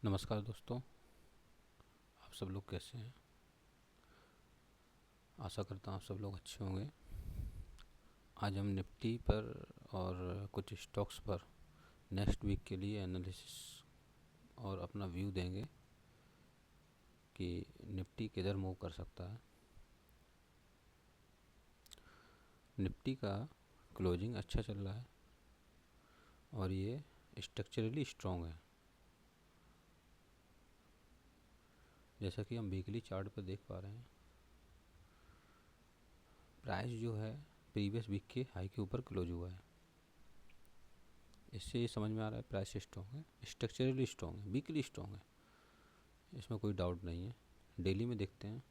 नमस्कार दोस्तों, आप सब लोग कैसे हैं। आशा करता हूँ आप सब लोग अच्छे होंगे। आज हम निफ्टी पर और कुछ स्टॉक्स पर नेक्स्ट वीक के लिए एनालिसिस और अपना व्यू देंगे कि निफ्टी किधर मूव कर सकता है। निफ्टी का क्लोजिंग अच्छा चल रहा है और ये स्ट्रक्चरली स्ट्रॉन्ग है। जैसा कि हम वीकली चार्ट पर देख पा रहे हैं, प्राइस जो है प्रीवियस वीक के हाई के ऊपर क्लोज हुआ है। इससे ये समझ में आ रहा है प्राइस स्ट्रॉन्ग है, स्ट्रक्चरली स्ट्रॉन्ग है, वीकली स्ट्रॉन्ग है, इसमें कोई डाउट नहीं है। डेली में देखते हैं,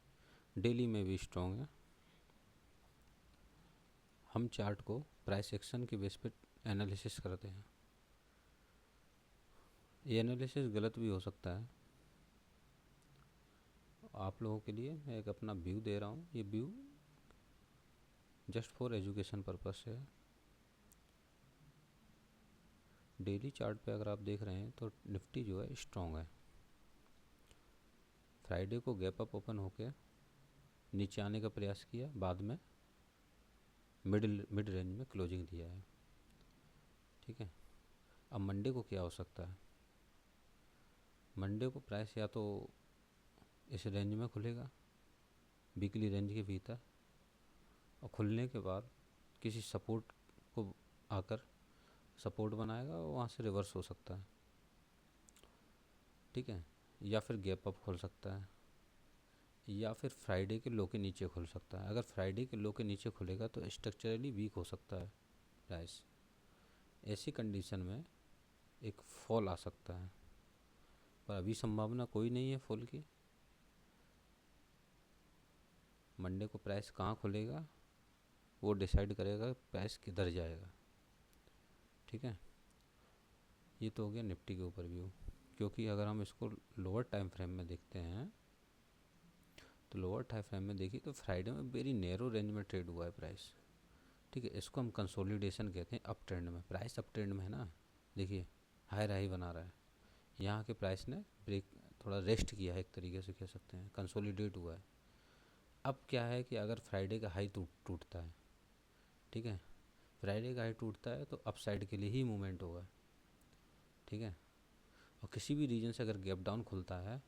डेली में भी स्ट्रॉन्ग है। हम चार्ट को प्राइस एक्शन के बेस पे एनालिसिस करते हैं। ये एनालिसिस गलत भी हो सकता है। आप लोगों के लिए मैं एक अपना व्यू दे रहा हूँ। ये view just for education purpose है। डेली चार्ट पे अगर आप देख रहे हैं तो निफ्टी जो है स्ट्रॉन्ग है। फ्राइडे को गैप अप ओपन होके नीचे आने का प्रयास किया, बाद में मिड रेंज में क्लोजिंग दिया है। ठीक है, अब मंडे को क्या हो सकता है। मंडे को प्राइस या तो इस रेंज में खुलेगा, वीकली रेंज के भीतर, और खुलने के बाद किसी सपोर्ट को आकर सपोर्ट बनाएगा और वहाँ से रिवर्स हो सकता है। ठीक है, या फिर गैप अप खुल सकता है, या फिर फ्राइडे के लो के नीचे खुल सकता है। अगर फ्राइडे के लो के नीचे खुलेगा तो स्ट्रक्चरली वीक हो सकता है प्राइस। ऐसी कंडीशन में एक फॉल आ सकता है, पर अभी संभावना कोई नहीं है फॉल की। मंडे को प्राइस कहाँ खुलेगा वो डिसाइड करेगा प्राइस किधर जाएगा। ठीक है, ये तो हो गया निफ्टी के ऊपर व्यू। क्योंकि अगर हम इसको लोअर टाइम फ्रेम में देखते हैं तो लोअर टाइम फ्रेम में देखिए तो फ्राइडे में वेरी नैरो रेंज में ट्रेड हुआ है प्राइस। ठीक है, इसको हम कंसोलिडेशन कहते हैं। अप ट्रेंड में प्राइस अप ट्रेंड में है ना, देखिए हाई हाई बना रहा है। यहाँ के प्राइस ने ब्रेक थोड़ा रेस्ट किया है, एक तरीके से कह सकते हैं, कंसोलिडेट हुआ है। अब क्या है कि अगर फ्राइडे का हाई टूटता है, ठीक है, फ्राइडे का हाई टूटता है तो अपसाइड के लिए ही मूवमेंट होगा। ठीक है, और किसी भी रीजन से अगर गैप डाउन खुलता है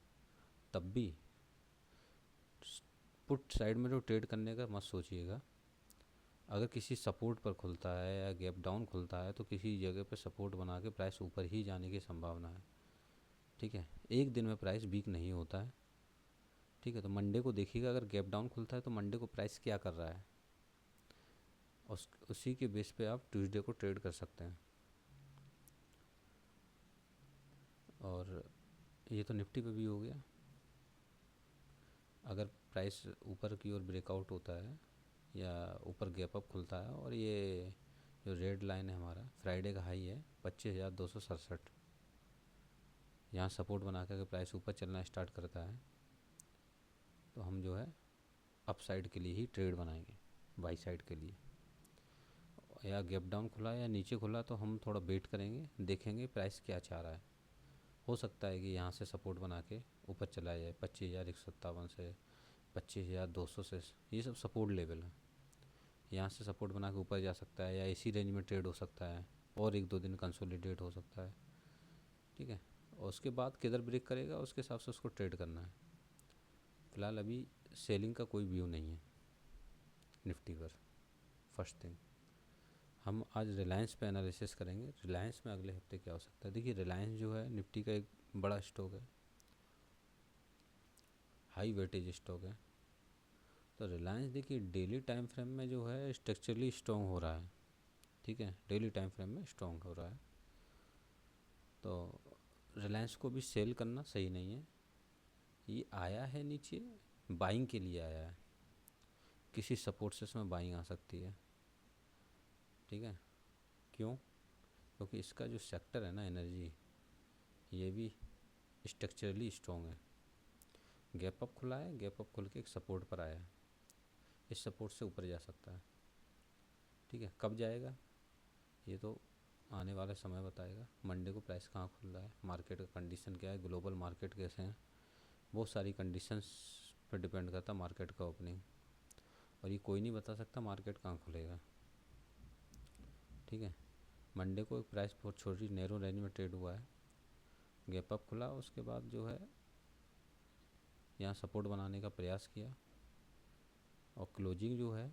तब भी पुट साइड में तो ट्रेड करने का मत सोचिएगा। अगर किसी सपोर्ट पर खुलता है या गैप डाउन खुलता है तो किसी जगह पर सपोर्ट बना के प्राइस ऊपर ही जाने की संभावना है। ठीक है, एक दिन में प्राइस वीक नहीं होता है। ठीक है, तो मंडे को देखिएगा, अगर गैप डाउन खुलता है तो मंडे को प्राइस क्या कर रहा है, उसी के बेस पे आप ट्यूसडे को ट्रेड कर सकते हैं। और ये तो निफ्टी पे भी हो गया। अगर प्राइस ऊपर की ओर ब्रेकआउट होता है या ऊपर गैप अप खुलता है और ये जो रेड लाइन है हमारा फ्राइडे का हाई है 25,267, यहाँ सपोर्ट बना कर प्राइस ऊपर चलना स्टार्ट करता है तो हम जो है अप साइड के लिए ही ट्रेड बनाएंगे, बाई साइड के लिए। या गैप डाउन खुला या नीचे खुला तो हम थोड़ा वेट करेंगे, देखेंगे प्राइस क्या चाह रहा है। हो सकता है कि यहाँ से सपोर्ट बना के ऊपर चला जाए 25,157 से 25,200 से। ये सब सपोर्ट लेवल है, यहाँ से सपोर्ट बना के ऊपर जा सकता है या इसी रेंज में ट्रेड हो सकता है और एक दो दिन कंसोलिडेट हो सकता है। ठीक है, और उसके बाद किधर ब्रेक करेगा उसके हिसाब से उसको ट्रेड करना है। फ़िलहाल अभी सेलिंग का कोई व्यू नहीं है निफ्टी पर। फर्स्ट थिंग हम आज रिलायंस पे एनालिसिस करेंगे। रिलायंस में अगले हफ्ते क्या हो सकता है। देखिए रिलायंस जो है निफ्टी का एक बड़ा स्टॉक है, हाई वेटेज स्टॉक है। तो रिलायंस देखिए डेली टाइम फ्रेम में जो है स्ट्रक्चरली स्ट्रॉन्ग हो रहा है। ठीक है, डेली टाइम फ्रेम में स्ट्रॉन्ग हो रहा है, तो रिलायंस को भी सेल करना सही नहीं है। ये आया है नीचे, बाइंग के लिए आया है, किसी सपोर्ट से इसमें बाइंग आ सकती है। ठीक है, क्यों? क्योंकि इसका जो सेक्टर है ना एनर्जी, ये भी स्ट्रक्चरली स्ट्रॉन्ग है। गैप अप खुला है, गैप अप खुल के एक सपोर्ट पर आया है, इस सपोर्ट से ऊपर जा सकता है। ठीक है, कब जाएगा ये तो आने वाला समय बताएगा मंडे को प्राइस कहाँ खुल रहा है, मार्केट का कंडीशन क्या है, ग्लोबल मार्केट कैसे हैं, बहुत सारी कंडीशंस पर डिपेंड करता है मार्केट का ओपनिंग। और ये कोई नहीं बता सकता मार्केट कहाँ खुलेगा, ठीक है। मंडे को एक प्राइस बहुत छोटी नैरो रेंज में ट्रेड हुआ है, गैप अप खुला, उसके बाद जो है यहाँ सपोर्ट बनाने का प्रयास किया और क्लोजिंग जो है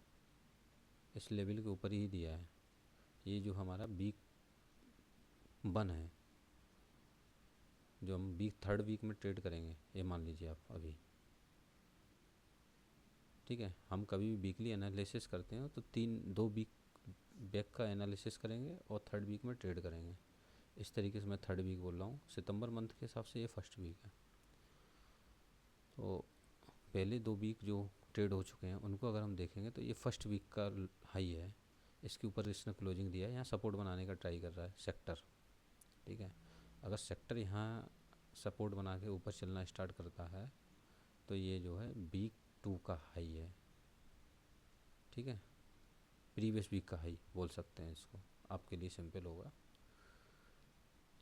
इस लेवल के ऊपर ही दिया है। ये जो हमारा वीक 1 है, जो हम वीक 3rd वीक में ट्रेड करेंगे, ये मान लीजिए आप अभी, ठीक है। हम कभी भी वीकली एनालिसिस करते हैं तो 2 वीक बैक का एनालिसिस करेंगे और 3rd वीक में ट्रेड करेंगे। इस तरीके से मैं 3rd वीक बोल रहा हूँ, सितंबर मंथ के हिसाब से ये 1st वीक है। तो पहले 2 वीक जो ट्रेड हो चुके हैं उनको अगर हम देखेंगे तो ये 1st वीक का हाई है, इसके ऊपर इसने क्लोजिंग दिया है, यहाँ सपोर्ट बनाने का ट्राई कर रहा है सेक्टर, ठीक है। अगर सेक्टर यहाँ सपोर्ट बना के ऊपर चलना स्टार्ट करता है तो ये जो है वीक 2 का हाई है, ठीक है, प्रीवियस वीक का हाई बोल सकते हैं इसको, आपके लिए सिंपल होगा।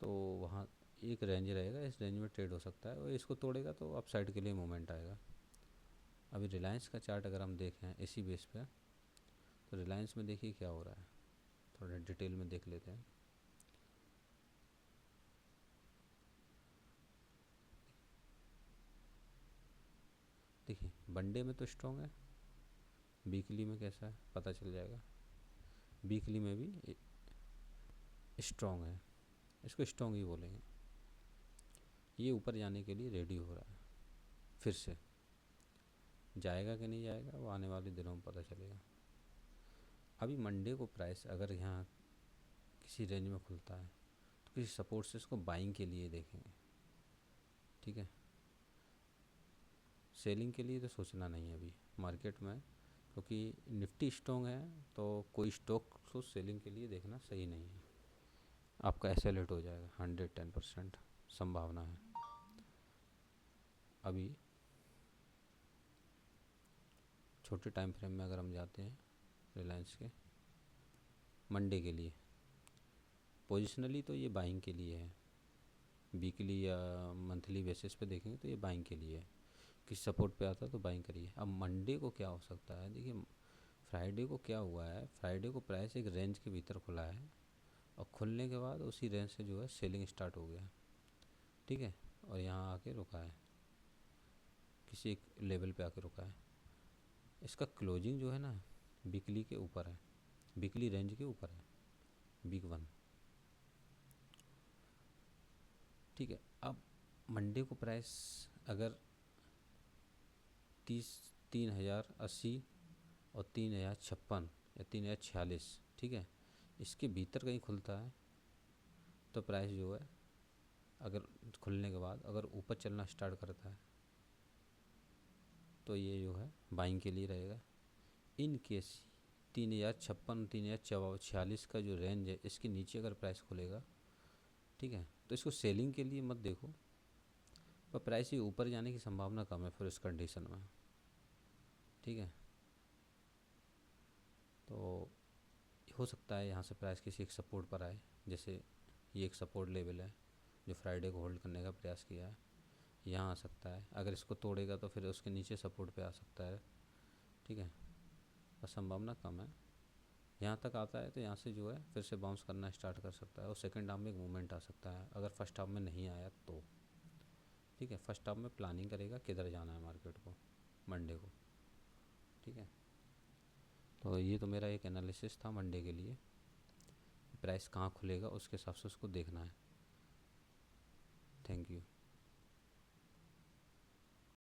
तो वहाँ एक रेंज रहेगा, इस रेंज में ट्रेड हो सकता है और इसको तोड़ेगा तो अपसाइड के लिए मूवमेंट आएगा। अभी रिलायंस का चार्ट अगर हम देखें इसी बेस पे, तो रिलायंस में देखिए क्या हो रहा है, थोड़ा डिटेल में देख लेते हैं। देखिए वनडे में तो स्ट्रॉन्ग है, वीकली में कैसा है पता चल जाएगा। वीकली में भी स्ट्रॉन्ग है, इसको स्ट्रॉन्ग ही बोलेंगे। ये ऊपर जाने के लिए रेडी हो रहा है, फिर से जाएगा कि नहीं जाएगा वो आने वाले दिनों में पता चलेगा। अभी मंडे को प्राइस अगर यहाँ किसी रेंज में खुलता है तो किसी सपोर्ट से इसको बाइंग के लिए देखेंगे, ठीक है। सेलिंग के लिए तो सोचना नहीं है अभी मार्केट में, क्योंकि निफ्टी स्ट्रॉन्ग है तो कोई स्टॉक तो सेलिंग के लिए देखना सही नहीं है, आपका एसेलेट हो जाएगा, 110% संभावना है। अभी छोटे टाइम फ्रेम में अगर हम जाते हैं रिलायंस के मंडे के लिए, पोजिशनली तो ये बाइंग के लिए है, वीकली या मंथली बेसिस पे देखेंगे तो ये बाइंग के लिए है, किस सपोर्ट पे आता है तो बाइंग करिए। अब मंडे को क्या हो सकता है, देखिए फ्राइडे को क्या हुआ है, फ्राइडे को प्राइस एक रेंज के भीतर खुला है और खुलने के बाद उसी रेंज से जो है सेलिंग स्टार्ट हो गया, ठीक है, और यहाँ आके रुका है, किसी एक लेवल पे आके रुका है। इसका क्लोजिंग जो है ना वीकली के ऊपर है, वीकली रेंज के ऊपर है, वीक 1, ठीक है। अब मंडे को प्राइस अगर 3,080 और 3,056 या 3,046, ठीक है, इसके भीतर कहीं खुलता है तो प्राइस जो है अगर खुलने के बाद अगर ऊपर चलना स्टार्ट करता है तो ये जो है बाइंग के लिए रहेगा। इन केस 3,056 3,046 का जो रेंज है इसके नीचे अगर प्राइस खुलेगा, ठीक है, तो इसको सेलिंग के लिए मत देखो, पर प्राइस ये ऊपर जाने की संभावना कम है फिर इस कंडीशन में, ठीक है। तो हो सकता है यहाँ से प्राइस किसी एक सपोर्ट पर आए, जैसे ये एक सपोर्ट लेवल है जो फ्राइडे को होल्ड करने का प्रयास किया है, यहाँ आ सकता है, अगर इसको तोड़ेगा तो फिर उसके नीचे सपोर्ट पे आ सकता है, ठीक है, पर संभावना कम है। यहाँ तक आता है तो यहाँ से जो है फिर से बाउंस करना स्टार्ट कर सकता है और सेकंड हाफ में एक मूवमेंट आ सकता है, अगर फर्स्ट हाफ में नहीं आया तो, ठीक है। फर्स्ट हाफ में प्लानिंग करेगा किधर जाना है मार्केट को मंडे को, ठीक है। तो ये तो मेरा एक एनालिसिस था मंडे के लिए, प्राइस कहाँ खुलेगा उसके हिसाब से उसको देखना है। Thank you.